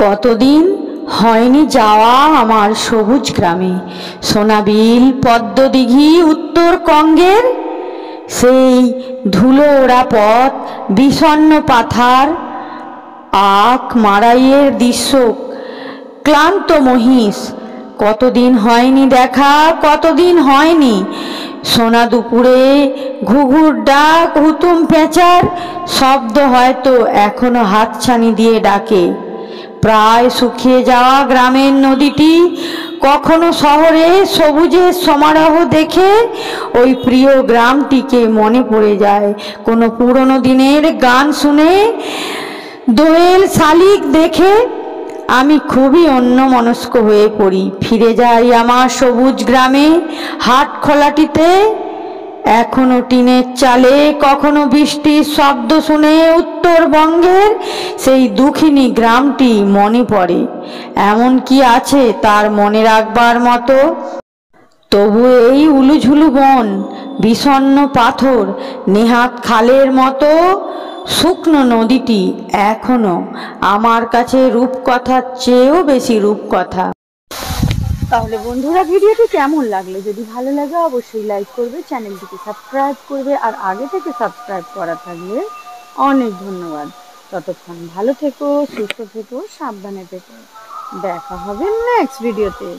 কতদিন হয়নি যাওয়া আমার সবুজ গ্রামে, সোনাবিল পদ্মদিঘি উত্তরবঙ্গের সেই ধুলো ওড়া পথ, বিষণ্ণ পাথার, আখ মারাইয়ের দৃশ্য, ক্লান্ত মহিষ। কতদিন হয়নি দেখা, কতদিন হয়নি সোনা দুপুরে ঘুঘুর ডাক, হুতুম পেঁচার শব্দ হয়তো এখনো হাতছানি দিয়ে ডাকে। প্রায় শুকিয়ে যাওয়া গ্রামের নদীটি কখনো শহরে সবুজের সমারোহ দেখে ওই প্রিয় গ্রামটিকে মনে পড়ে যায়। কোনো পুরনো দিনের গান শুনে, দোয়েল শালিক দেখে আমি খুবই অন্যমনস্ক হয়ে পড়ি। ফিরে যাই আমার সবুজ গ্রামে, হাট খোলাটিতে এখনো টিনের চালে কখনো বৃষ্টির শব্দ শুনে উত্তরবঙ্গের সেই দুঃখিনী গ্রামটি মনে পড়ে। এমন কি আছে তার মনে রাখবার মতো? তবু এই উলুঝুলু বন, বিষণ্ণ পাথর, নেহাত খালের মতো শুকনো নদীটি এখনো আমার কাছে রূপকথার চেয়েও বেশি রূপকথা। তাহলে বন্ধুরা, ভিডিওটি কেমন লাগলো? যদি ভালো লাগে অবশ্যই লাইক করবে, চ্যানেলটিকে সাবস্ক্রাইব করবে, আর আগে থেকে সাবস্ক্রাইব করা থাকলে অনেক ধন্যবাদ। ততক্ষণ ভালো থেকো, সুস্থ থেকো, সাবধানে থেকো। দেখা হবে নেক্সট ভিডিওতে।